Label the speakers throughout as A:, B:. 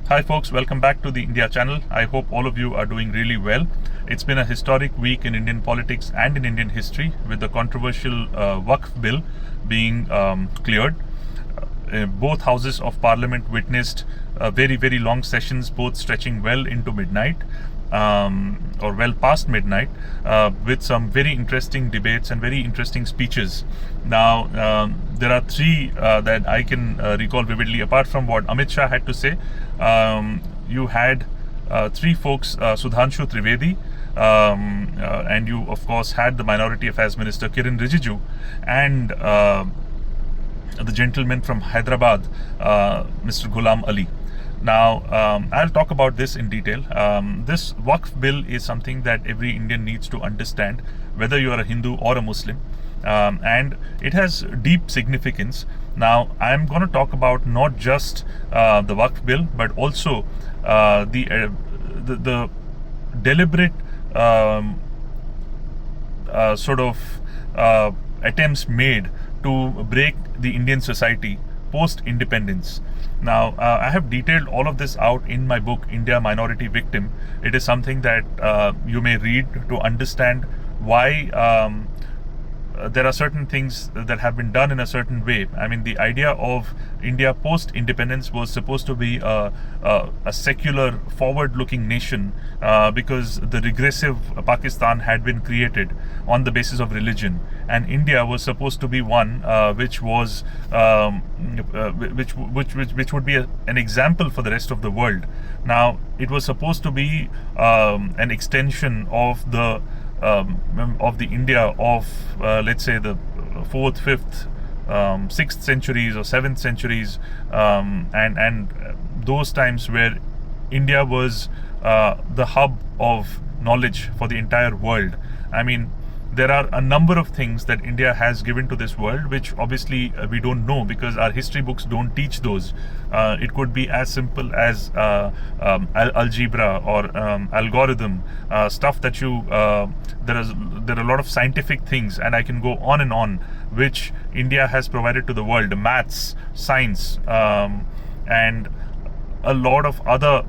A: Hi folks, welcome back to the India channel. I hope all of you are doing really well. It's been a historic week in Indian politics and in Indian history with the controversial Waqf bill being cleared. Both houses of parliament witnessed very long sessions, both stretching well into midnight or well past midnight, with some very interesting debates and very interesting speeches. Now, there are three that I can recall vividly. Apart from what Amit Shah had to say, you had three folks, Sudhanshu Trivedi, and you of course had the Minority Affairs Minister Kiran Rijiju, and the gentleman from Hyderabad, Mr. Ghulam Ali. Now, I'll talk about this in detail. This Waqf bill is something that every Indian needs to understand, whether you are a Hindu or a Muslim, and it has deep significance. Now, I'm going to talk about not just the Waqf bill, but also the deliberate sort of attempts made to break the Indian society post-independence. Now, I have detailed all of this out in my book, India Minority Victim. It is something that you may read to understand why there are certain things that have been done in a certain way. I mean, the idea of India post-independence was supposed to be a secular, forward-looking nation because the regressive Pakistan had been created on the basis of religion, and India was supposed to be one which was which would be an example for the rest of the world. Now, it was supposed to be an extension of the India of let's say the 4th, 5th, 6th centuries or 7th centuries, and those times where India was the hub of knowledge for the entire world. I mean, there are a number of things that India has given to this world which obviously we don't know because our history books don't teach those. It could be as simple as algebra or algorithm, stuff that you there are a lot of scientific things, and I can go on and on, which India has provided to the world: maths, science, and a lot of other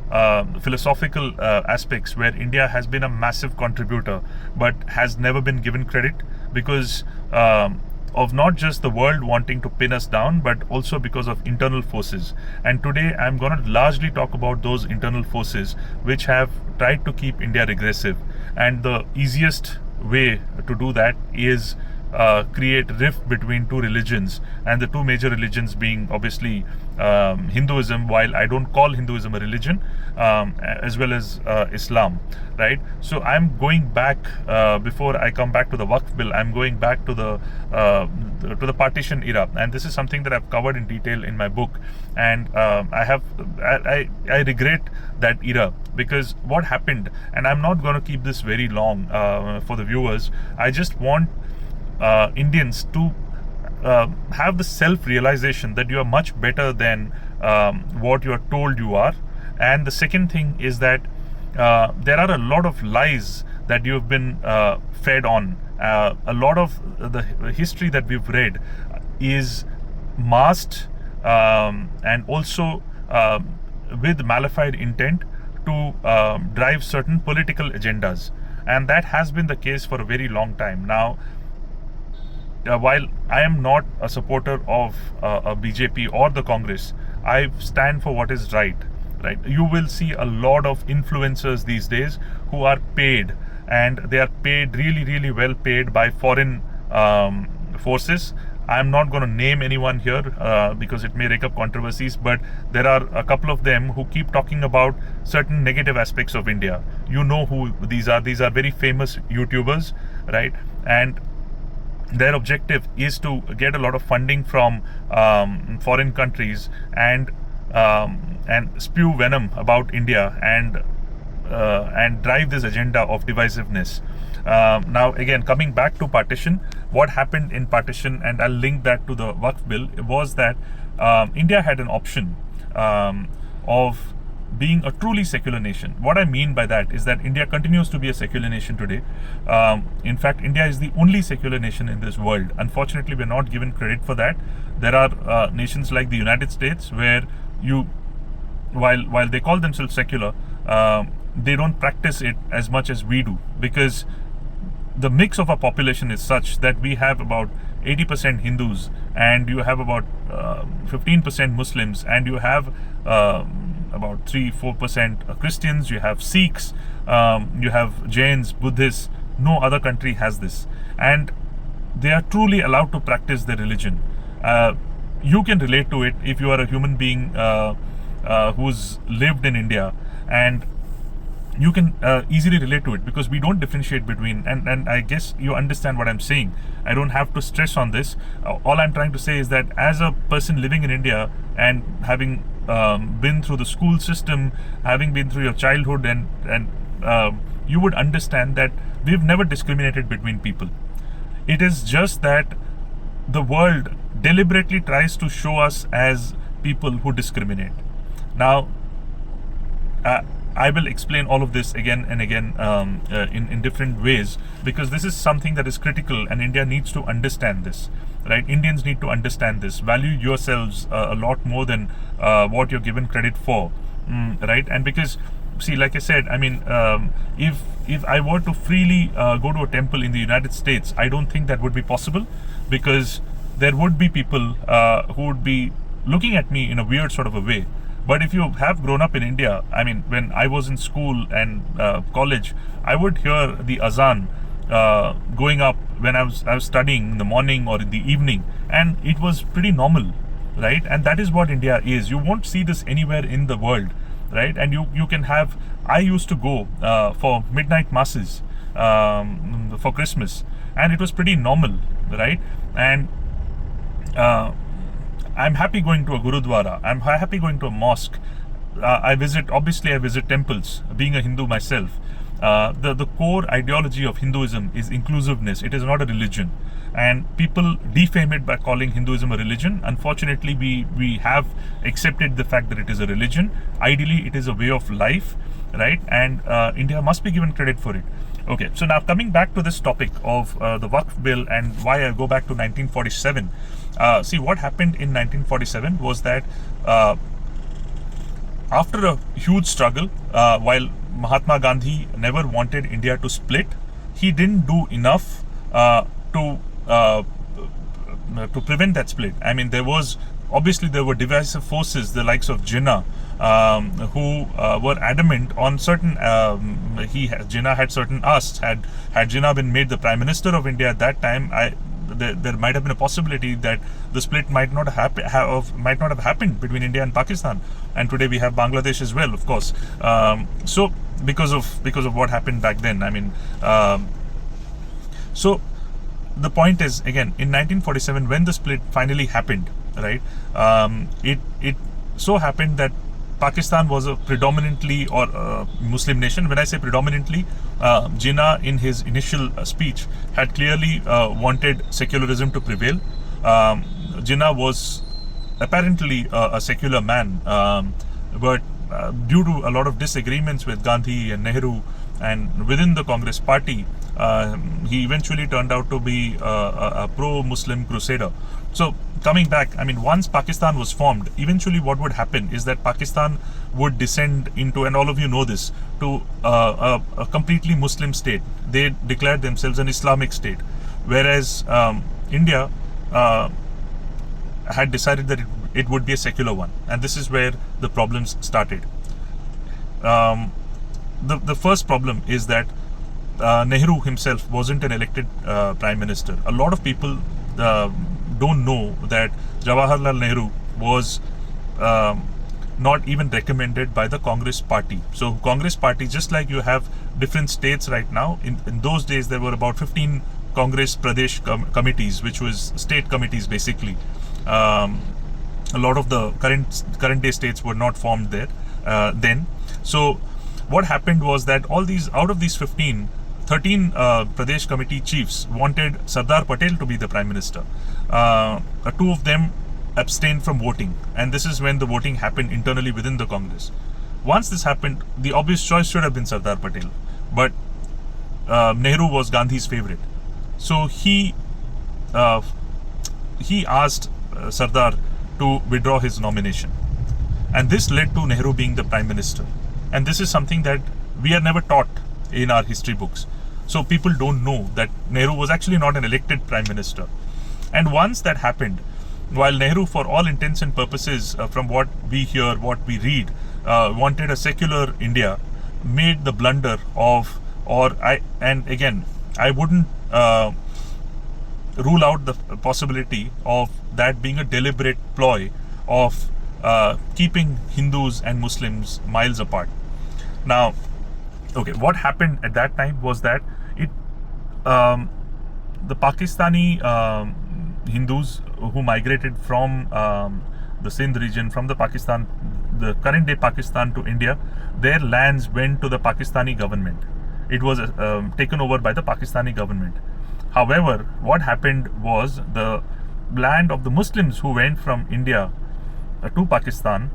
A: philosophical aspects where India has been a massive contributor but has never been given credit because of not just the world wanting to pin us down, but also because of internal forces. And today I'm going to largely talk about those internal forces which have tried to keep India regressive. And the easiest way to do that is create rift between two religions, and the two major religions being obviously Hinduism, while I don't call Hinduism a religion, as well as Islam, right? So I'm going back, before I come back to the Waqf bill, I'm going back to the partition era, and this is something that I've covered in detail in my book. And I regret that era, because what happened, and I'm not going to keep this very long for the viewers, I just want Indians to have the self-realization that you are much better than what you are told you are. And the second thing is that there are a lot of lies that you have been fed on. A lot of the history that we've read is masked and also with malified intent to drive certain political agendas, and that has been the case for a very long time now. While I am not a supporter of a BJP or the Congress, I stand for what is right. Right? You will see a lot of influencers these days who are paid, and they are paid really well paid by foreign forces. I'm not going to name anyone here because it may rake up controversies, but there are a couple of them who keep talking about certain negative aspects of India. You know who these are. These are very famous YouTubers, right? And their objective is to get a lot of funding from foreign countries and spew venom about India and drive this agenda of divisiveness. Now, again, coming back to partition, what happened in partition, and I'll link that to the Waqf bill, was that India had an option of being a truly secular nation. What I mean by that is that India continues to be a secular nation today. In fact, India is the only secular nation in this world. Unfortunately, we're not given credit for that. There are nations like the United States where you while they call themselves secular, they don't practice it as much as we do, because the mix of our population is such that we have about 80% Hindus, and you have about 15% Muslims, and you have about 3-4% Christians, you have Sikhs, you have Jains, Buddhists. No other country has this, and they are truly allowed to practice their religion. You can relate to it if you are a human being who's lived in India, and you can easily relate to it, because we don't differentiate between, and I guess you understand what I'm saying. I don't have to stress on this. All I'm trying to say is that as a person living in India and having been through the school system, having been through your childhood, and you would understand that we've never discriminated between people. It is just that the world deliberately tries to show us as people who discriminate. Now, I will explain all of this again and again in different ways, because this is something that is critical, and India needs to understand this, right? Indians need to understand this. Value yourselves a lot more than what you're given credit for, right? And because, see, like I said, I mean, if I were to freely go to a temple in the United States, I don't think that would be possible, because there would be people who would be looking at me in a weird sort of a way. But if you have grown up in India, I mean, when I was in school and college, I would hear the azan going up when I was studying in the morning or in the evening, and it was pretty normal, right? And that is what India is. You won't see this anywhere in the world, right? And you can have. I used to go for midnight masses for Christmas, and it was pretty normal, right? And I'm happy going to a Gurudwara. I'm happy going to a mosque. I visit temples, being a Hindu myself. The core ideology of Hinduism is inclusiveness. It is not a religion. And people defame it by calling Hinduism a religion. Unfortunately, we have accepted the fact that it is a religion. Ideally, it is a way of life, right? And India must be given credit for it. Okay, so now coming back to this topic of the Waqf bill and why I go back to 1947. See, what happened in 1947 was that after a huge struggle, while Mahatma Gandhi never wanted India to split, he didn't do enough to prevent that split. I mean, there were divisive forces, the likes of Jinnah, who were adamant on certain. Jinnah had certain asks. Had Jinnah been made the Prime Minister of India at that time, there might have been a possibility that the split might not have happened between India and Pakistan. And today we have Bangladesh as well, of course. So because of what happened back then, I mean, so the point is, again, in 1947, when the split finally happened, right? It so happened that Pakistan was a predominantly Muslim nation. When I say predominantly, Jinnah in his initial speech had clearly wanted secularism to prevail. Jinnah was apparently a secular man, but due to a lot of disagreements with Gandhi and Nehru and within the Congress party, he eventually turned out to be a pro-Muslim crusader. So coming back, I mean, once Pakistan was formed, eventually what would happen is that Pakistan would descend into, and all of you know this, to a completely Muslim state. They declared themselves an Islamic state, whereas India had decided that it would be a secular one, and this is where the problems started. The first problem is that Nehru himself wasn't an elected prime minister. A lot of people don't know that Jawaharlal Nehru was not even recommended by the Congress party. So Congress party, just like you have different states right now, in those days there were about 15 Congress Pradesh committees, which was state committees basically. A lot of the current day states were not formed there then. So what happened was that out of these 13 Pradesh committee chiefs wanted Sardar Patel to be the prime minister. Two of them abstained from voting, and this is when the voting happened internally within the Congress. Once this happened, the obvious choice should have been Sardar Patel, but Nehru was Gandhi's favorite. So he asked Sardar to withdraw his nomination, And this led to Nehru being the Prime Minister. And this is something that we are never taught in our history books. So people don't know that Nehru was actually not an elected Prime Minister. And once that happened, while Nehru, for all intents and purposes, from what we hear, what we read, wanted a secular India, made the blunder of, and again, I wouldn't rule out the possibility of that being a deliberate ploy of keeping Hindus and Muslims miles apart. Now, okay, what happened at that time was that the Pakistani Hindus who migrated from the Sindh region, from the current day Pakistan to India, their lands went to the Pakistani government. It was taken over by the Pakistani government. However, what happened was the land of the Muslims who went from India to Pakistan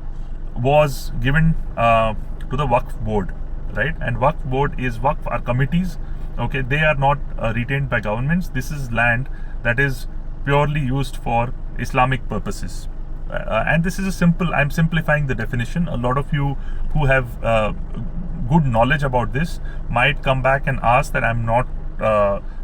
A: was given to the Waqf board, right? And Waqf board Waqf are committees. Okay, they are not retained by governments. This is land that is purely used for Islamic purposes. And this is I'm simplifying the definition. A lot of you who have good knowledge about this might come back and ask that I'm not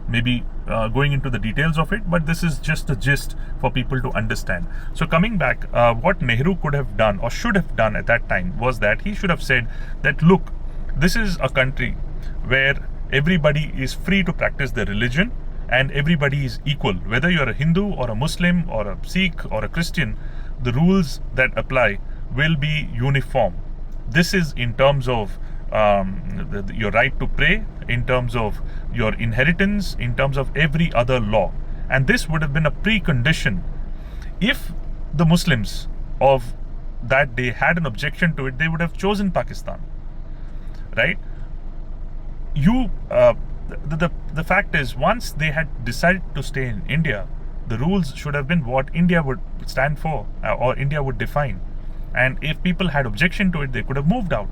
A: maybe going into the details of it, but this is just a gist for people to understand. So coming back, what Nehru could have done or should have done at that time was that he should have said that, look, this is a country where everybody is free to practice their religion and everybody is equal. Whether you're a Hindu or a Muslim or a Sikh or a Christian, the rules that apply will be uniform. This is in terms of your right to pray, in terms of your inheritance, in terms of every other law. And this would have been a precondition. If the Muslims of that day had an objection to it, they would have chosen Pakistan, right? The fact is, once they had decided to stay in India, the rules should have been what India would stand for or India would define. And if people had objection to it, they could have moved out.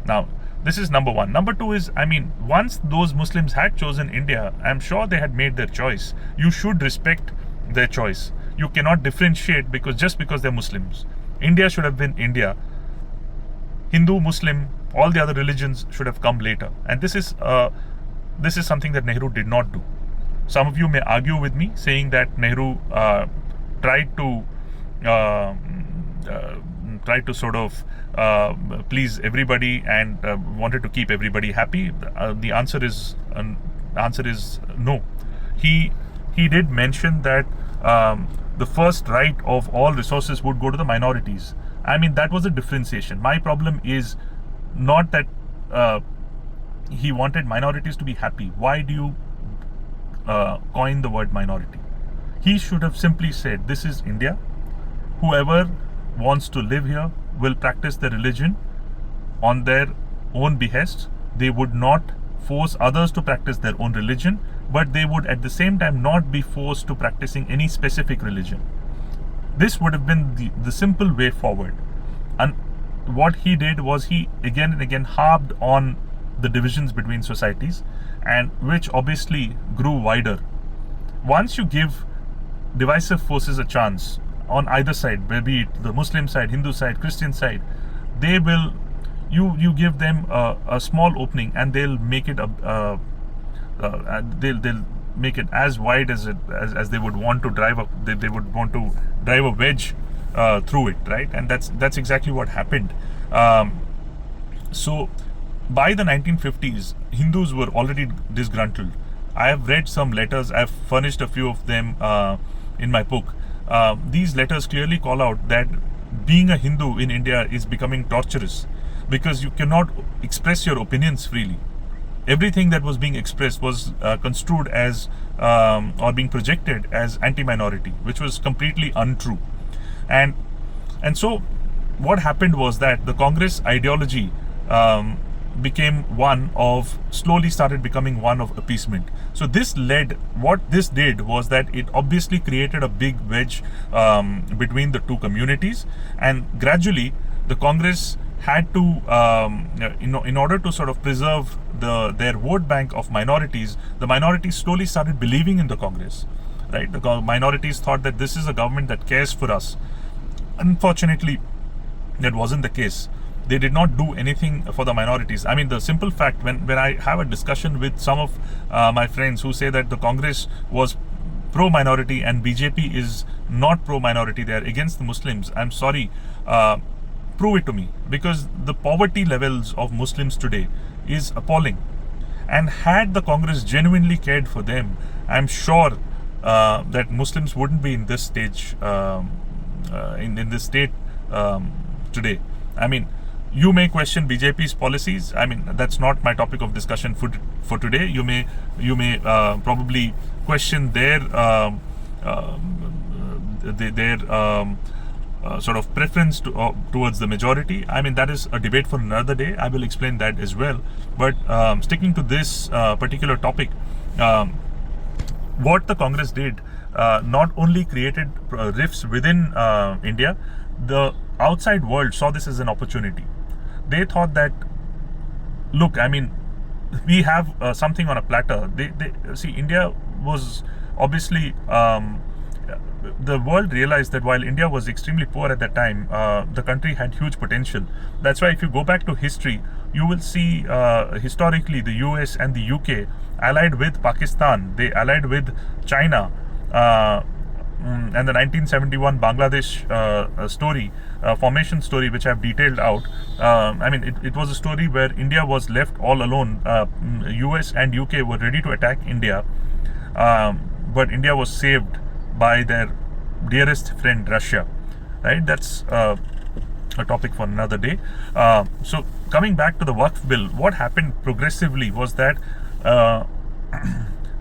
A: Now, this is number one. Number two is, once those Muslims had chosen India, I'm sure they had made their choice. You should respect their choice. You cannot differentiate just because they're Muslims. India should have been India. Hindu, Muslim, all the other religions should have come later. And this is something that Nehru did not do. Some of you may argue with me, saying that Nehru tried to sort of please everybody and wanted to keep everybody happy. The answer is no. He did mention that the first right of all resources would go to the minorities. That was a differentiation. My problem is not that he wanted minorities to be happy. Why do you coin the word minority? He should have simply said, this is India. Whoever wants to live here will practice their religion on their own behest. They would not force others to practice their own religion, but they would at the same time not be forced to practicing any specific religion. This would have been the simple way forward. And what he did was he again and again harped on the divisions between societies, and which obviously grew wider. Once you give divisive forces a chance on either side, be it the Muslim side, Hindu side, Christian side, they will, you give them a small opening and they'll make it they'll make it as wide as they would want to drive they would want to drive a wedge through it, right? And that's exactly what happened. So by the 1950s, Hindus were already disgruntled. I have read some letters. I've furnished a few of them in my book. These letters clearly call out that being a Hindu in India is becoming torturous because you cannot express your opinions freely. Everything that was being expressed was construed as or being projected as anti-minority, which was completely untrue. And so what happened was that the Congress ideology slowly started becoming one of appeasement. So what this did was that it obviously created a big wedge between the two communities, and gradually the Congress had to, in order to sort of preserve their vote bank of minorities, the minorities slowly started believing in the Congress, right? The minorities thought that this is a government that cares for us. Unfortunately, that wasn't the case. They did not do anything for the minorities. I mean, the simple fact, when I have a discussion with some of my friends who say that the Congress was pro-minority and BJP is not pro-minority, they are against the Muslims, I'm sorry, prove it to me. Because the poverty levels of Muslims today is appalling. And had the Congress genuinely cared for them, I'm sure that Muslims wouldn't be in this stage, in this state today. I mean, you may question BJP's policies. I mean, that's not my topic of discussion for today. You may probably question their sort of preference towards the majority. I mean, that is a debate for another day. I will explain that as well. But sticking to this particular topic, what the Congress did not only created rifts within India, the outside world saw this as an opportunity. They thought that, look, I mean, we have something on a platter. They see, India was obviously, the world realized that while India was extremely poor at that time, the country had huge potential. That's why if you go back to history, you will see historically the US and the UK allied with Pakistan. They allied with China. And the 1971 Bangladesh story, formation story, which I've detailed out. I mean, it was a story where India was left all alone. US and UK were ready to attack India, but India was saved by their dearest friend, Russia. Right? That's a topic for another day. So coming back to the Waqf bill, what happened progressively was that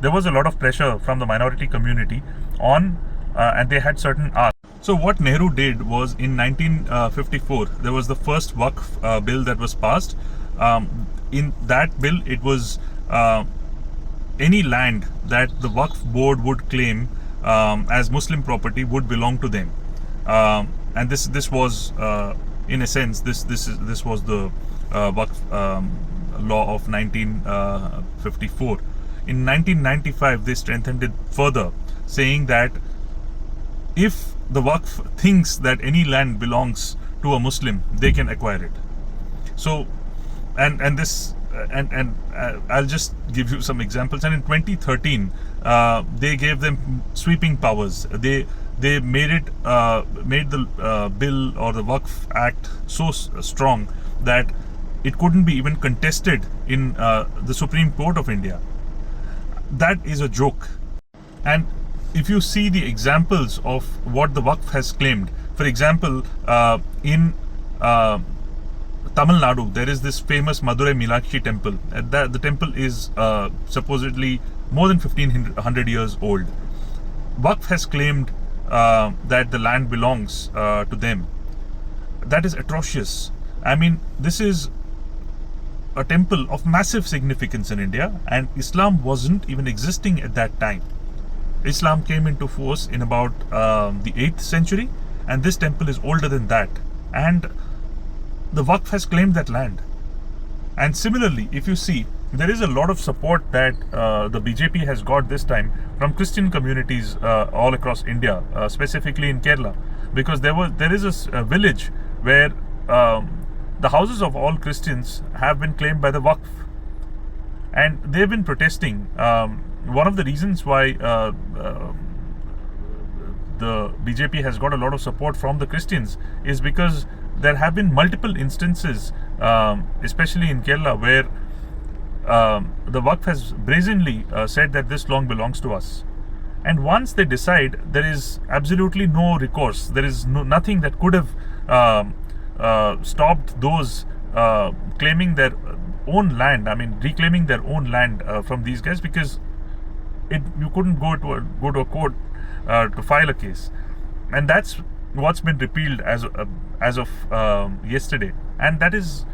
A: there was a lot of pressure from the minority community on, and they had certain asks. So what Nehru did was, in 1954, there was the first Waqf bill that was passed. In that bill, it was any land that the Waqf board would claim as Muslim property would belong to them. And this was, in a sense, this was the Waqf law of 1954. In 1995, they strengthened it further, saying that if the Waqf thinks that any land belongs to a Muslim, they can acquire it. So, and I'll just give you some examples. And in 2013, they gave them sweeping powers. They made it made the bill or the Waqf Act so strong that it couldn't be even contested in the Supreme Court of India. That is a joke. And if you see the examples of what the Waqf has claimed, for example, in Tamil Nadu, there is this famous Madurai Meenakshi temple. The temple is supposedly more than 1500 years old. Waqf has claimed that the land belongs to them. That is atrocious. I mean, this is a temple of massive significance in India, and Islam wasn't even existing at that time. Islam came into force in about the 8th century, and this temple is older than that. And the Waqf has claimed that land. And similarly, if you see, there is a lot of support that the BJP has got this time from Christian communities all across India, specifically in Kerala, because there is a village where the houses of all Christians have been claimed by the Waqf, and they've been protesting. One of the reasons why the BJP has got a lot of support from the Christians is because there have been multiple instances, especially in Kerala, where the Waqf has brazenly said that this land belongs to us. And once they decide, there is absolutely no recourse. There is nothing that could have stopped those claiming their own land. I mean, reclaiming their own land from these guys, because you couldn't go to a court to file a case. And that's what's been repealed as of yesterday. And that is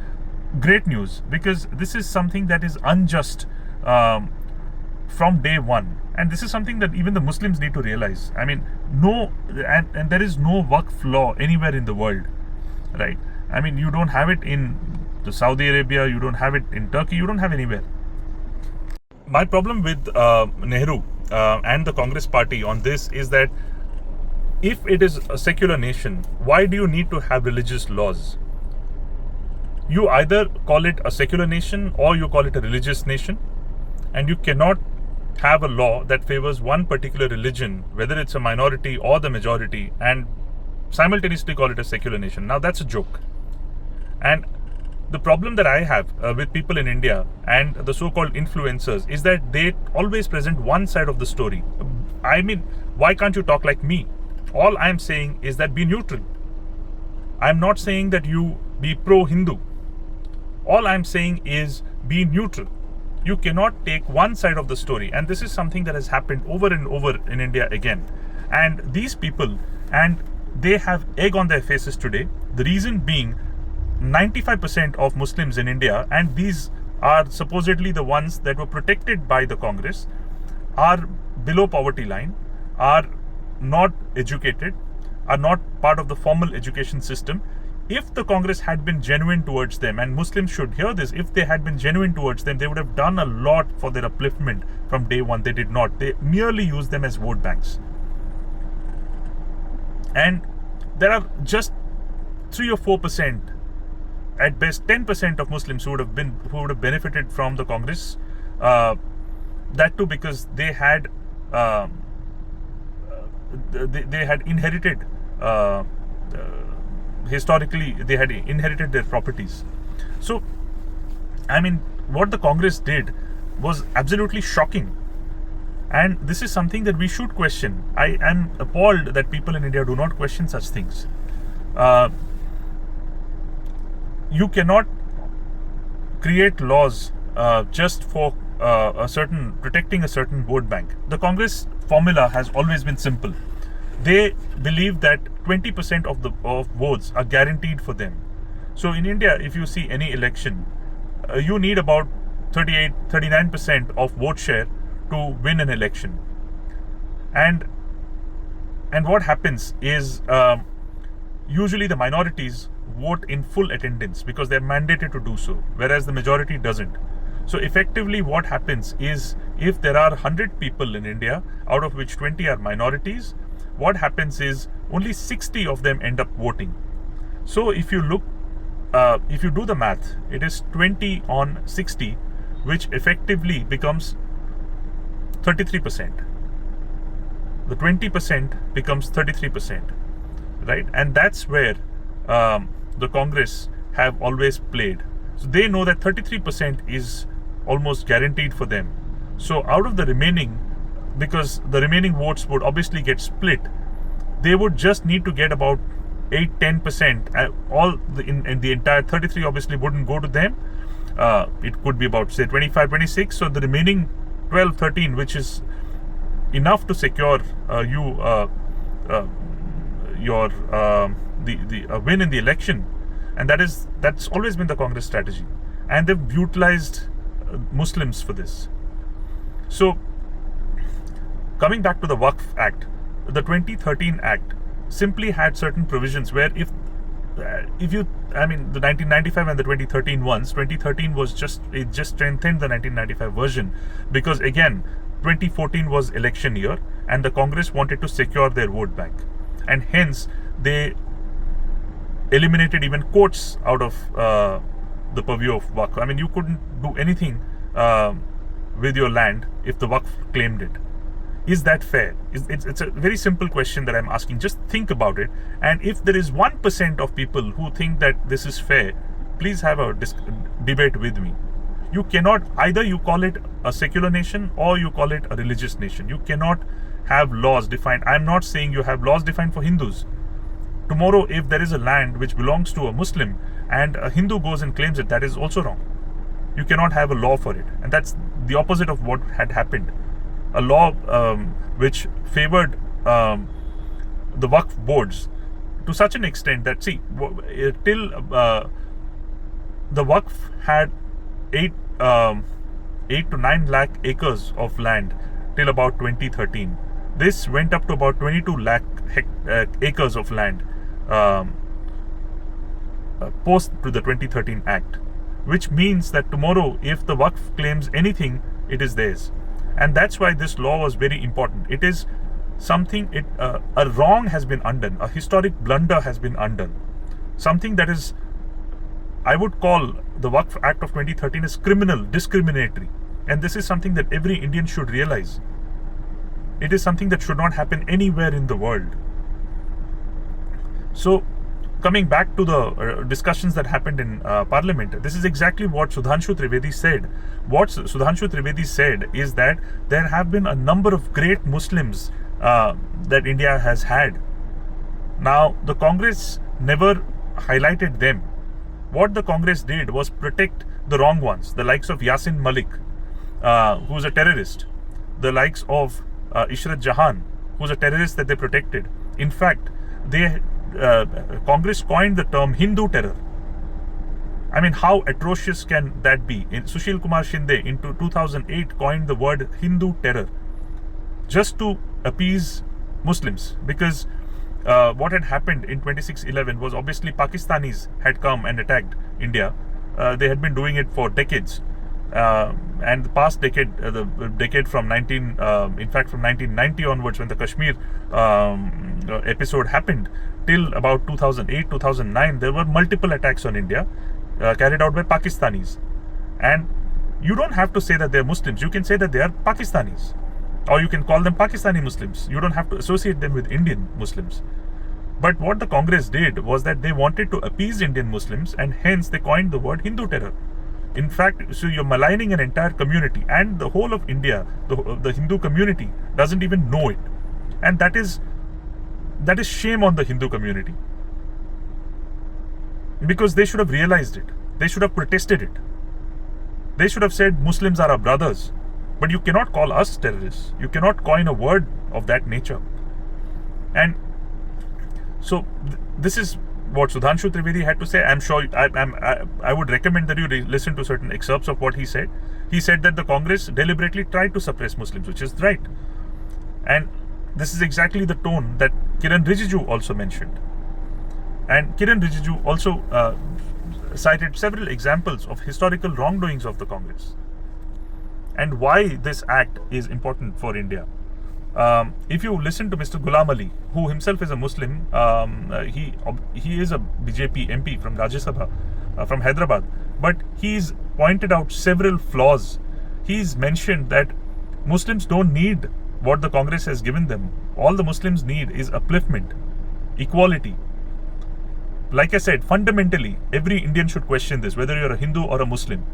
A: great news, because this is something that is unjust from day one. And this is something that even the Muslims need to realize. I mean, and there is no Waqf law anywhere in the world, right? I mean, you don't have it in Saudi Arabia, you don't have it in Turkey, you don't have anywhere. My problem with Nehru and the Congress party on this is that if it is a secular nation, why do you need to have religious laws? You either call it a secular nation or you call it a religious nation, and you cannot have a law that favors one particular religion, whether it's a minority or the majority, and simultaneously call it a secular nation. Now that's a joke. And the problem that I have with people in India and the so-called influencers is that they always present one side of the story. I mean, why can't you talk like me? All I'm saying is that be neutral. I'm not saying that you be pro-Hindu. All I'm saying is be neutral. You cannot take one side of the story, and this is something that has happened over and over in India again. And these people, and they have egg on their faces today. The reason being 95% of Muslims in India, and these are supposedly the ones that were protected by the Congress, are below poverty line, are not educated, are not part of the formal education system. If the Congress had been genuine towards them, and Muslims should hear this, if they had been genuine towards them, they would have done a lot for their upliftment from day one. They did not. They merely used them as vote banks. And there are just 3 or 4%, at best 10% of Muslims who would have benefited from the Congress. That too because they had inherited historically, they had inherited their properties. So, I mean, what the Congress did was absolutely shocking. And this is something that we should question. I am appalled that people in India do not question such things. You cannot create laws just for protecting a certain vote bank. The Congress formula has always been simple. They believe that 20% of votes are guaranteed for them. So in India, if you see any election, you need about 39% of vote share to win an election. And what happens is usually the minorities vote in full attendance because they're mandated to do so, whereas the majority doesn't. So effectively what happens is, if there are 100 people in India, out of which 20 are minorities, what happens is only 60 of them end up voting. So if you look, if you do the math, it is 20 on 60, which effectively becomes 33%. The 20% becomes 33%, right? And that's where the Congress have always played. So they know that 33% is almost guaranteed for them. So out of the remaining, because the remaining votes would obviously get split, they would just need to get about 8-10%. All in the entire 33 obviously wouldn't go to them. It could be about, say, 25-26. So the remaining 12-13, which is enough to secure your win in the election, and that's always been the Congress strategy, and they've utilized Muslims for this. So coming back to the Waqf Act, the 2013 Act simply had certain provisions where if you, I mean, the 1995 and the 2013 ones, 2013 was just strengthened the 1995 version, because again 2014 was election year and the Congress wanted to secure their vote bank, and hence they eliminated even courts out of the purview of Waqf. I mean, you couldn't do anything with your land if the Waqf claimed it. Is that fair? It's a very simple question that I'm asking. Just think about it. And if there is 1% of people who think that this is fair, please have a debate with me. You cannot, either you call it a secular nation or you call it a religious nation. You cannot have laws defined. I'm not saying you have laws defined for Hindus. Tomorrow, if there is a land which belongs to a Muslim and a Hindu goes and claims it, that is also wrong. You cannot have a law for it. And that's the opposite of what had happened. A law which favored the Waqf boards to such an extent that, see, till the Waqf had 8 to 9 lakh acres of land till about 2013. This went up to about 22 lakh acres of land post to the 2013 Act, which means that tomorrow, if the Waqf claims anything, it is theirs. And that's why this law was very important. It is a wrong has been undone, a historic blunder has been undone, something that is, I would call the Waqf Act of 2013 as criminal, discriminatory, and this is something that every Indian should realize. It is something that should not happen anywhere in the world. So, coming back to the discussions that happened in Parliament, this is exactly what Sudhanshu Trivedi said. What Sudhanshu Trivedi said is that there have been a number of great Muslims that India has had. Now, the Congress never highlighted them. What the Congress did was protect the wrong ones, the likes of Yasin Malik, who's a terrorist, the likes of Ishrat Jahan, who's a terrorist that they protected. In fact, Congress coined the term Hindu terror. I mean, how atrocious can that be? Sushil Kumar Shinde in 2008 coined the word Hindu terror just to appease Muslims, because what had happened in 26/11 was obviously Pakistanis had come and attacked India. They had been doing it for decades. And the past decade, the decade from in fact from 1990 onwards, when the Kashmir episode happened, till about 2008, 2009, there were multiple attacks on India carried out by Pakistanis. And you don't have to say that they're Muslims. You can say that they are Pakistanis. Or you can call them Pakistani Muslims. You don't have to associate them with Indian Muslims. But what the Congress did was that they wanted to appease Indian Muslims, and hence they coined the word Hindu terror. In fact, so you're maligning an entire community, and the whole of India, the Hindu community, doesn't even know it. And that is shame on the Hindu community. Because they should have realized it. They should have protested it. They should have said Muslims are our brothers. But you cannot call us terrorists. You cannot coin a word of that nature. And so this is what Sudhanshu Trivedi had to say. I'm sure I would recommend that you listen to certain excerpts of what he said. He said that the Congress deliberately tried to suppress Muslims, which is right. And this is exactly the tone that Kiran Rijiju also mentioned. And Kiran Rijiju also cited several examples of historical wrongdoings of the Congress and why this act is important for India. If you listen to Mr. Ghulam Ali, who himself is a Muslim, he is a BJP MP from Rajya Sabha, from Hyderabad, but he's pointed out several flaws. He's mentioned that Muslims don't need what the Congress has given them. All the Muslims need is upliftment, equality. Like I said, fundamentally, every Indian should question this, whether you're a Hindu or a Muslim.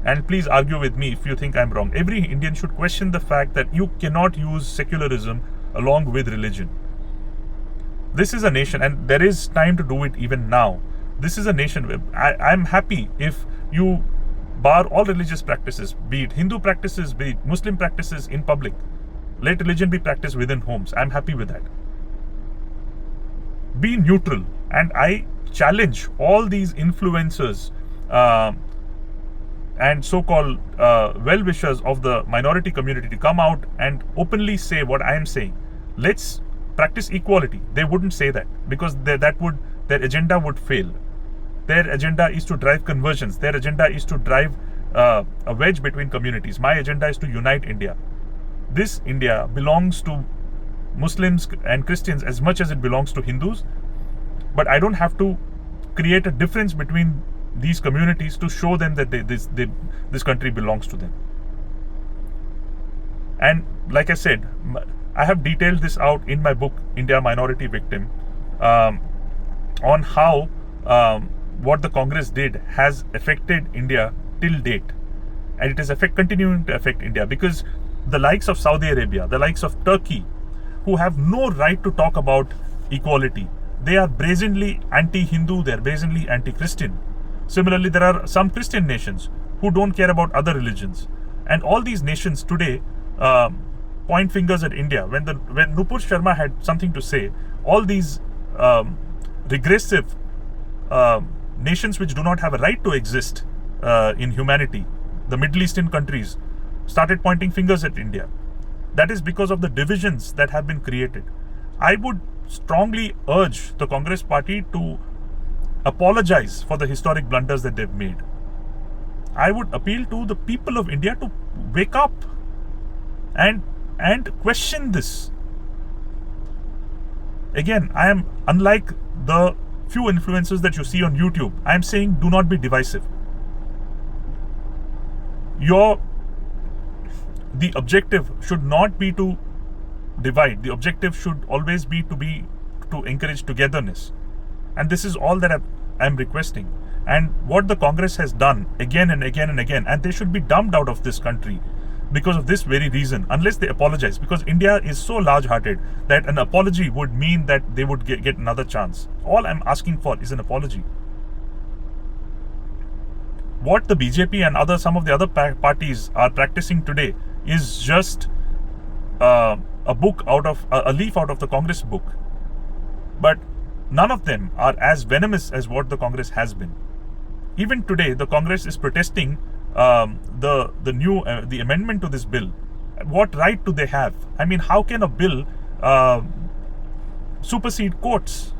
A: And please argue with me if you think I'm wrong. Every Indian should question the fact that you cannot use secularism along with religion. This is a nation, and there is time to do it even now. This is a nation where I'm happy if you bar all religious practices, be it Hindu practices, be it Muslim practices in public. Let religion be practiced within homes. I'm happy with that. Be neutral. And I challenge all these influencers and so-called well-wishers of the minority community to come out and openly say what I am saying. Let's practice equality. They wouldn't say that, because their agenda would fail. Their agenda is to drive conversions. Their agenda is to drive a wedge between communities. My agenda is to unite India. This India belongs to Muslims and Christians as much as it belongs to Hindus. But I don't have to create a difference between these communities to show them that this country belongs to them. And like I said, I have detailed this out in my book, India Minority Victim, on how what the Congress did has affected India till date. And it is continuing to affect India, because the likes of Saudi Arabia, the likes of Turkey, who have no right to talk about equality, they are brazenly anti-Hindu, they are brazenly anti-Christian. Similarly, there are some Christian nations who don't care about other religions. And all these nations today point fingers at India. When Nupur Sharma had something to say, all these regressive nations which do not have a right to exist in humanity, the Middle Eastern countries, started pointing fingers at India. That is because of the divisions that have been created. I would strongly urge the Congress party to apologize for the historic blunders that they've made. I would appeal to the people of India to wake up and question this. again, I am unlike the few influencers that you see on YouTube. I am saying do not be divisive. The objective should not be to divide. The objective should always be to encourage togetherness. And this is all that I'm requesting. And what the Congress has done again and again and again, and they should be dumped out of this country because of this very reason, unless they apologize, because India is so large-hearted that an apology would mean that they would get another chance. All I'm asking for is an apology. What the BJP and some of the other parties are practicing today is just a leaf out of the Congress book. But none of them are as venomous as what the Congress has been. Even today, the Congress is protesting the amendment to this bill. What right do they have? I mean, how can a bill supersede courts?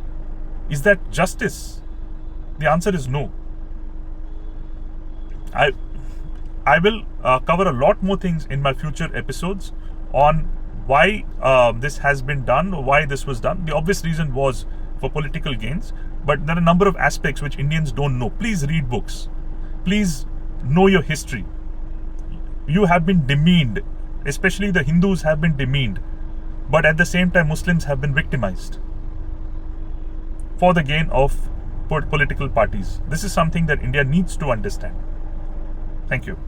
A: Is that justice? The answer is no. I will cover a lot more things in my future episodes on why this has been done, or why this was done. The obvious reason was for political gains, but there are a number of aspects which Indians don't know. Please read books. Please know your history. You have been demeaned, especially the Hindus have been demeaned, but at the same time Muslims have been victimized for the gain of political parties. This is something that India needs to understand. Thank you.